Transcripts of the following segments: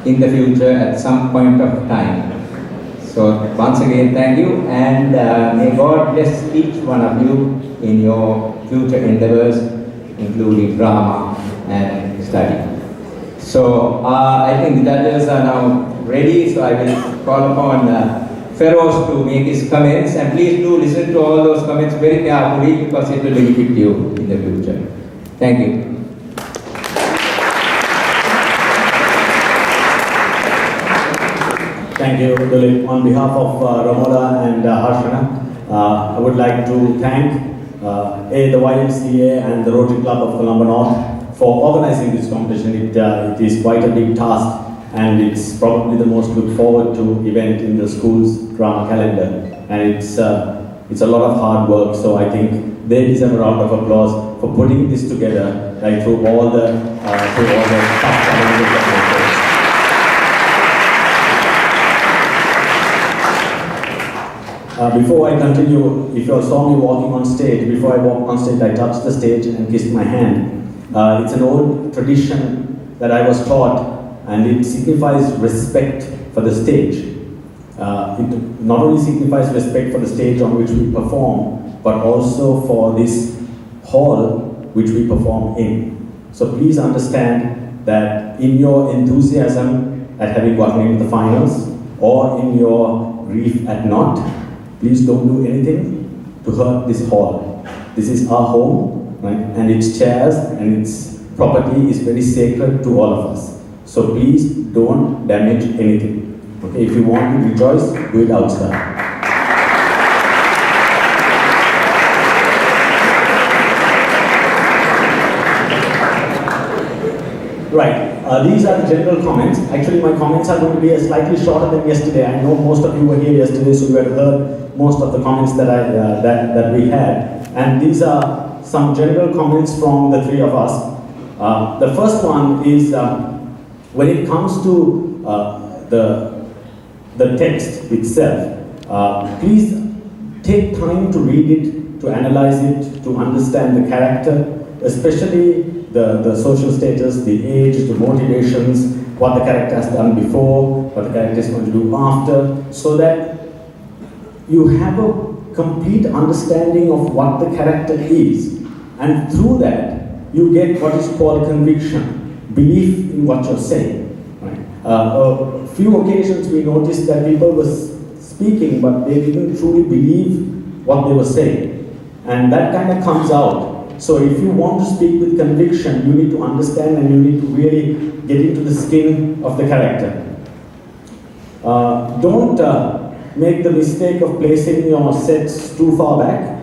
in the future at some point of time. So once again, thank you, and may God bless each one of you in your future endeavors, including drama and study. So I think the judges are now ready, so I will call upon Feroz to make his comments, and please do listen to all those comments very carefully because it will benefit you in the future. Thank you. Thank you, Dilip. On behalf of Ramoda and Harshana, I would like to thank the YMCA and the Rotary Club of Colombo North for organizing this competition. It is quite a big task, and it's probably the most looked forward to event in the school's drama calendar. And it's a lot of hard work, so I think they deserve a round of applause for putting this together, like through all the tough challenges that they face. Before I continue, if you all saw me walking on stage, before I walked on stage, I touched the stage and kissed my hand. It's an old tradition that I was taught, and it signifies respect for the stage. It not only signifies respect for the stage on which we perform, but also for this hall which we perform in. So please understand that in your enthusiasm at having gotten into the finals, or in your grief at not, please don't do anything to hurt this hall. This is our home, right? And its chairs and its property is very sacred to all of us. So please don't damage anything. Okay? If you want to rejoice, do it outside. Right. These are the general comments. Actually, my comments are going to be slightly shorter than yesterday. I know most of you were here yesterday, so you had heard most of the comments that that we had. And these are some general comments from the three of us. The first one is when it comes to the text itself. Please take time to read it, to analyze it, to understand the character, especially the social status, the age, the motivations, what the character has done before, what the character is going to do after, so that you have a complete understanding of what the character is. And through that, you get what is called conviction, belief in what you're saying. Right? A few occasions we noticed that people were speaking, but they didn't truly believe what they were saying. And that kind of comes out. So if you want to speak with conviction, you need to understand and you need to really get into the skin of the character. Don't make the mistake of placing your sets too far back,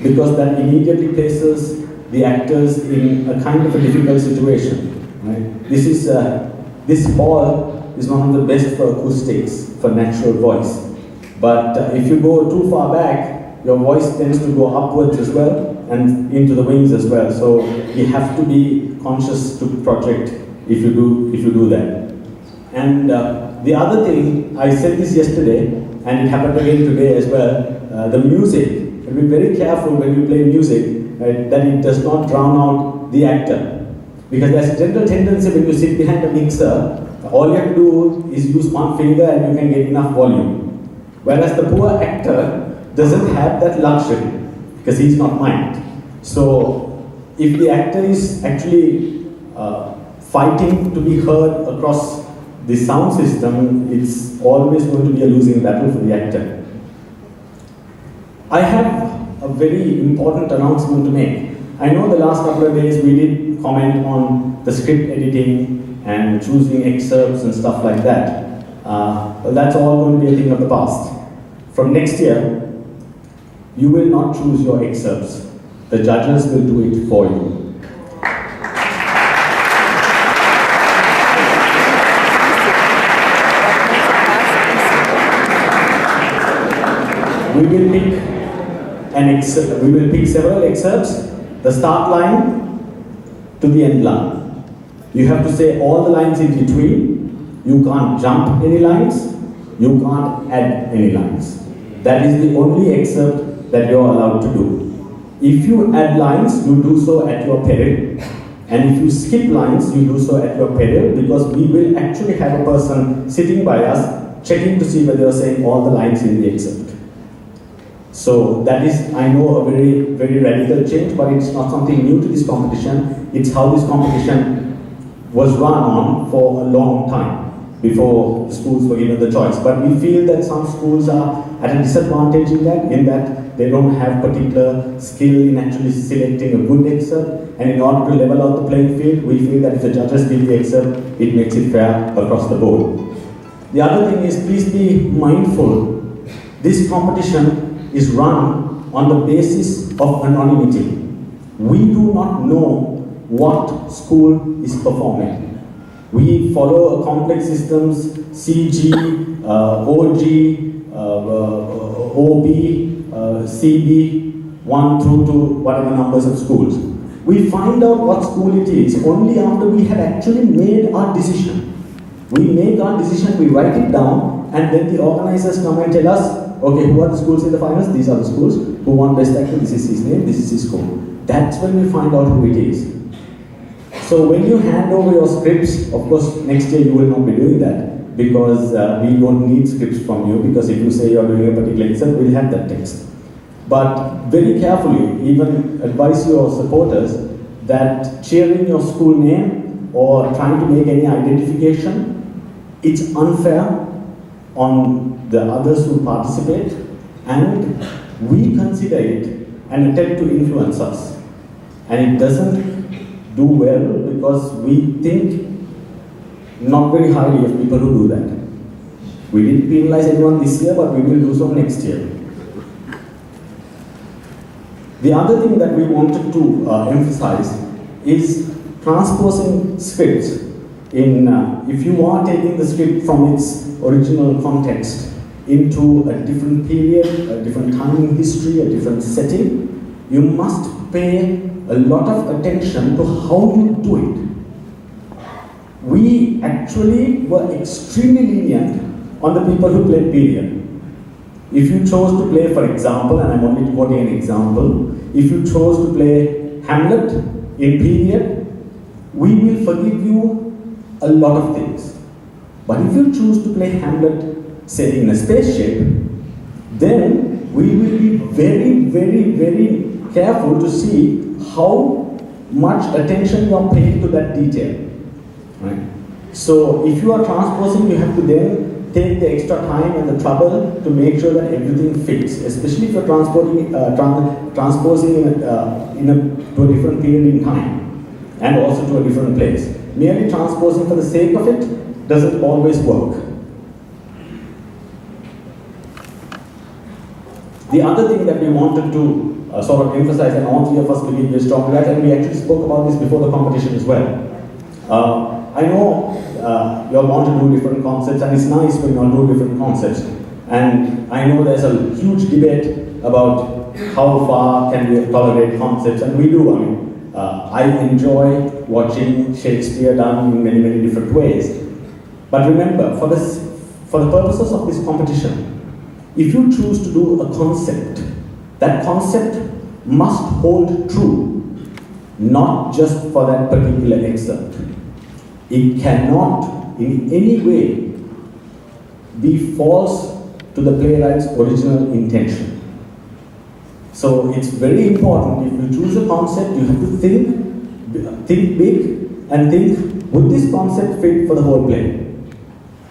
because that immediately places the actors in a kind of a difficult situation. Right? This hall is one of the best for acoustics, for natural voice. But if you go too far back, your voice tends to go upwards as well, and into the wings as well. So you have to be conscious to project if you do that. And the other thing, I said this yesterday, and it happened again today as well, the music. Be very careful when you play music, right, that it does not drown out the actor. Because there's a general tendency when you sit behind a mixer, all you have to do is use one finger and you can get enough volume. Whereas the poor actor doesn't have that luxury, because he's not mic'd. So if the actor is actually fighting to be heard across the sound system, it's always going to be a losing battle for the actor. I have a very important announcement to make. I know the last couple of days we did comment on the script editing and choosing excerpts and stuff like that. But that's all going to be a thing of the past. From next year, you will not choose your excerpts. The judges will do it for you. We will pick we will pick several excerpts, the start line to the end line. You have to say all the lines in between. You can't jump any lines. You can't add any lines. That is the only excerpt that you're allowed to do. If you add lines, you do so at your peril. And if you skip lines, you do so at your peril, because we will actually have a person sitting by us checking to see whether you're saying all the lines in the excerpt. So that is, I know, a very, very radical change, but it's not something new to this competition. It's how this competition was run on for a long time before the schools were given the choice. But we feel that some schools are at a disadvantage in that they don't have particular skill in actually selecting a good excerpt. And in order to level out the playing field, we feel that if the judges give the excerpt, it makes it fair across the board. The other thing is, please be mindful, this competition is run on the basis of anonymity. We do not know what school is performing. We follow a complex systems, CG, OG, OB, CB, 1 through to whatever numbers of schools. We find out what school it is only after we have actually made our decision. We make our decision, we write it down, and then the organizers come and tell us, okay, who are the schools in the finals? These are the schools. Who won best actor? This is his name, this is his school. That's when we find out who it is. So when you hand over your scripts, of course, next year you will not be doing that, because we don't need scripts from you, because if you say you're doing a particular exam, we'll have that text. But very carefully, even advise your supporters that cheering your school name or trying to make any identification, it's unfair on the others who participate, and we consider it an attempt to influence us. And it doesn't do well, because we think not very highly of people who do that. We didn't penalize anyone this year, but we will do so next year. The other thing that we wanted to emphasize is transposing scripts. If you are taking the script from its original context into a different period, a different time in history, a different setting, you must pay a lot of attention to how you do it. We actually were extremely lenient on the people who played period. If you chose to play, for example, and I'm only quoting an example, if you chose to play Hamlet in period, we will forgive you a lot of things. But if you choose to play Hamlet, say in a spaceship, then we will be very, very, very careful to see how much attention you are paying to that detail. Right? So if you are transposing, you have to then take the extra time and the trouble to make sure that everything fits, especially if you're transposing to a different period in time and also to a different place. Merely transposing for the sake of it doesn't always work. The other thing that we wanted to sort of emphasize, and all three of us believe very strongly that, and we actually spoke about this before the competition as well. I know you all want to do different concepts, and it's nice when you all do different concepts. And I know there's a huge debate about how far can we tolerate concepts, and we do. I mean, I enjoy watching Shakespeare done in many, many different ways. But remember, for the purposes of this competition, if you choose to do a concept, that concept must hold true, not just for that particular excerpt. It cannot in any way be false to the playwright's original intention. So it's very important, if you choose a concept, you have to think big and think, would this concept fit for the whole play?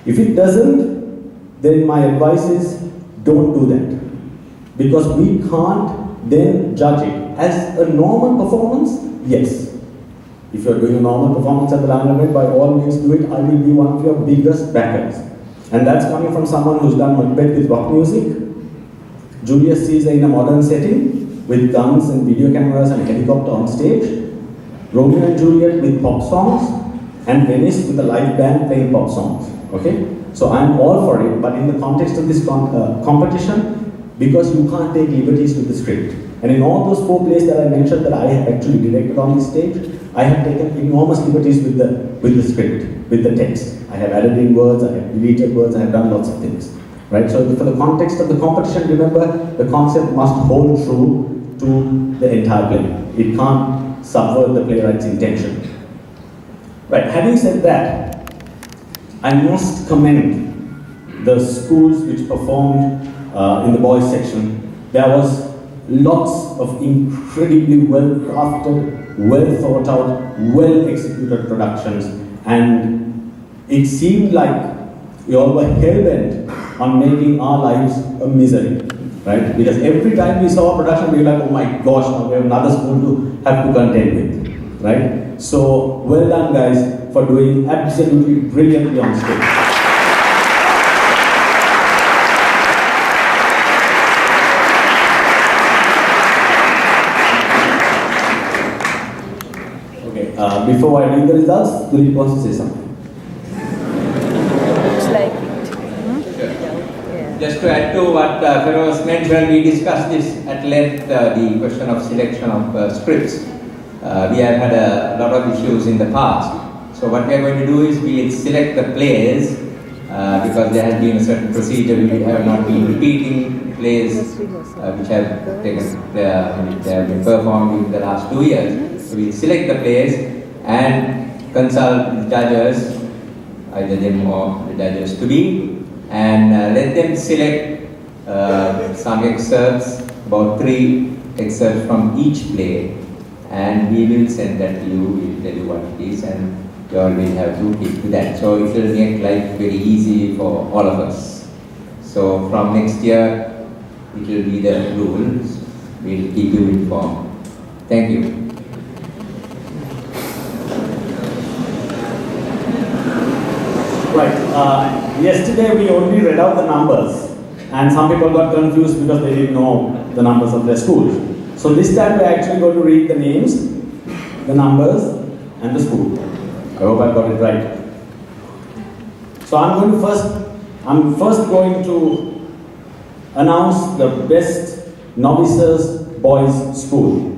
If it doesn't, then my advice is, don't do that. Because we can't then judge it. As a normal performance, yes. If you're doing a normal performance at the Lionel, by all means do it. I will be one of your biggest backers. And that's coming from someone who's done Macbeth with rock music, Julius Caesar in a modern setting, with guns and video cameras and a helicopter on stage, Romeo and Juliet with pop songs, and Venice with a live band playing pop songs. Okay? So I'm all for it, but in the context of this competition, because you can't take liberties with the script. And in all those 4 plays that I mentioned that I have actually directed on this stage, I have taken enormous liberties with the script, with the text. I have added in words, I have deleted words, I have done lots of things. Right? So for the context of the competition, remember, the concept must hold true to the entire play. It can't subvert the playwright's intention. Right, having said that, I must commend the schools which performed in the boys section. There was lots of incredibly well crafted, well thought out, well executed productions, and it seemed like we all were hell-bent on making our lives a misery, right? Because every time we saw a production, we were like, oh my gosh, now we have another school to have to contend with, right? So, well done guys for doing absolutely brilliantly on stage. Okay, before I read the results, Tulip wants to say something. Looks like it. Yeah. Just to add to what Feroz mentioned, we discussed this at length, the question of selection of scripts. We have had a lot of issues in the past. So what we are going to do is we will select the plays because there has been a certain procedure. We have not been repeating plays which have been performed in the last 2 years. So we will select the plays and consult judges, either them or the judges to be, and let them select some excerpts, about 3 excerpts from each play, and we will send that to you. We will tell you what it is, and you all will have to keep to that. So it will make life very easy for all of us. So from next year, it will be the rules. We will keep you informed. Thank you. Right. Yesterday we only read out the numbers, and some people got confused because they didn't know the numbers of their schools. So this time we're actually going to read the names, the numbers, and the school. I hope I got it right. So I'm first going to announce the best novices boys school.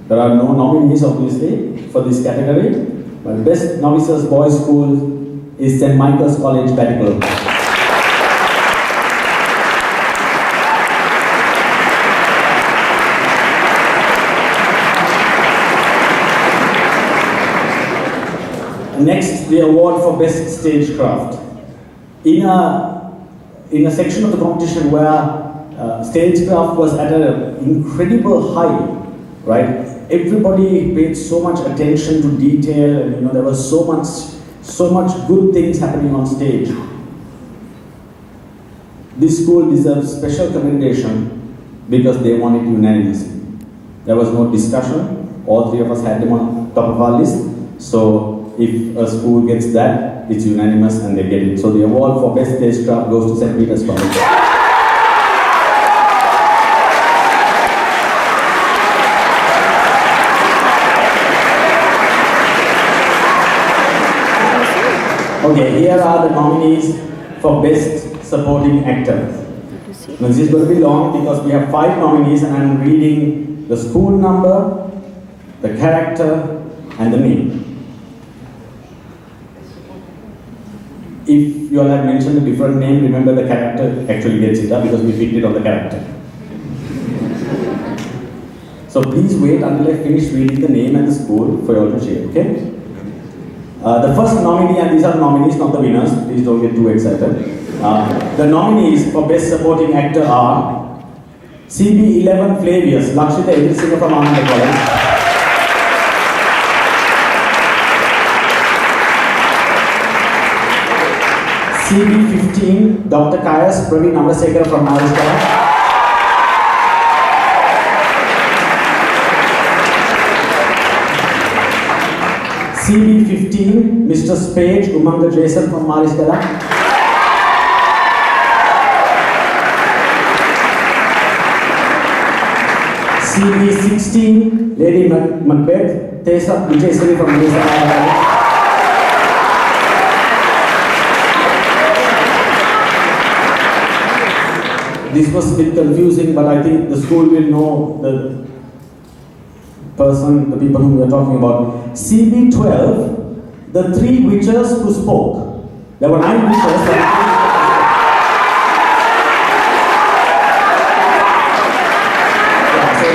There are no nominees obviously for this category, but best novices boys school is St. Michael's College, Badikal. Next, the award for best stagecraft. In a section of the competition where stagecraft was at an incredible height, right? Everybody paid so much attention to detail, and there was so much good things happening on stage. This school deserves special commendation because they won it unanimously. There was no discussion. All 3 of us had them on top of our list. So if a school gets that, it's unanimous and they get it. So the award for best stagecraft goes to St. Peter's College. Okay, here are the nominees for Best Supporting Actor. Now, this is going to be long because we have 5 nominees and I'm reading the school number, the character, and the name. If you all have mentioned a different name, remember the character actually gets it up because we picked it on the character. So please wait until I finish reading the name and the school for you all to share, okay? The first nominee, and these are nominees, not the winners, please don't get too excited. The nominees for Best Supporting Actor are CB11 Flavius, Lakshita Edilsinga from Ananda College. CB15, Dr. Kayas Praveen Amasekara from Maharashtra. CB15, Mr. Spage Umanga Jason from Maharashtra. CB16, Lady Macbeth Tesa Vijayasri from Maharashtra. This was a bit confusing, but I think the school will know the people whom we are talking about. CB12, the 3 witches who spoke. There were 9 witches. So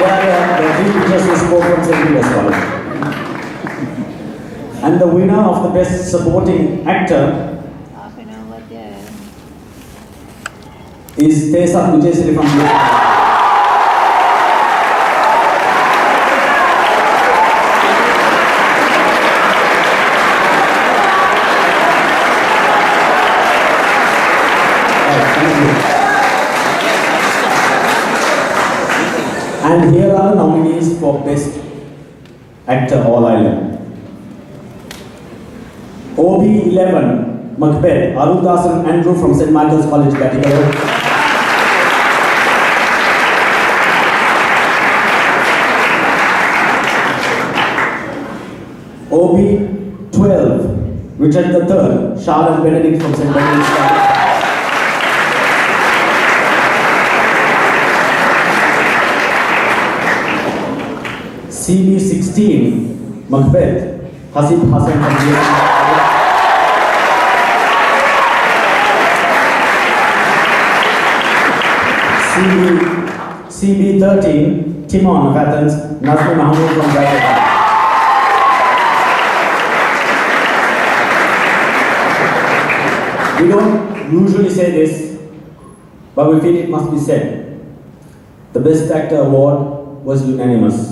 there are the 3 witches who spoke from St. Peter's College. And the winner one of the best supporting actor Half an hour there. is Tesa Vijayasiri from Vietnam. And here are nominees for Best Actor All Island. OB11, Macbeth, Arudasan Andrew from St. Michael's College, Batticaloa. OB12, Richard III, Charlotte Benedict from St. Benedict's College. CB16, Macbeth, Hasib Hassan from Vietnam. CB13, Timon of Athens, Nazmi Mahmood from Jakarta. We don't usually say this, but we feel it must be said. The Best Actor award was unanimous.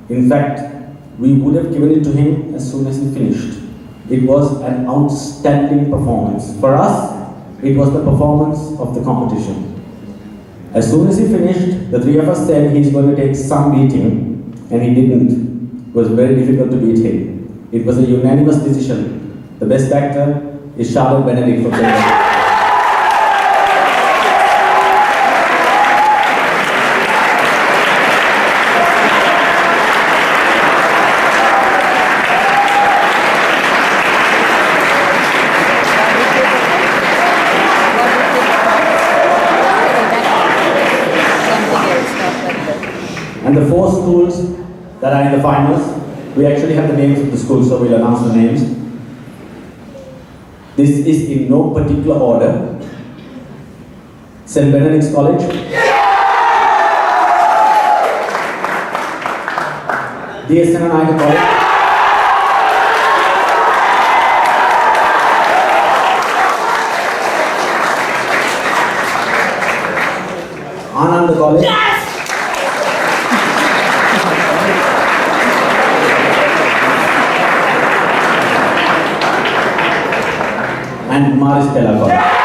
In fact, we would have given it to him as soon as he finished. It was an outstanding performance. For us, it was the performance of the competition. As soon as he finished, the three of us said he's going to take some beating, and he didn't. It was very difficult to beat him. It was a unanimous decision. The Best Actor is Charlotte Benedict from Canada. And the four schools that are in the finals, we actually have the names of the schools, so we'll announce the names. This is in no particular order. St. Benedict's College, D.S. Senanayake College, Ananda College, and Maristella College.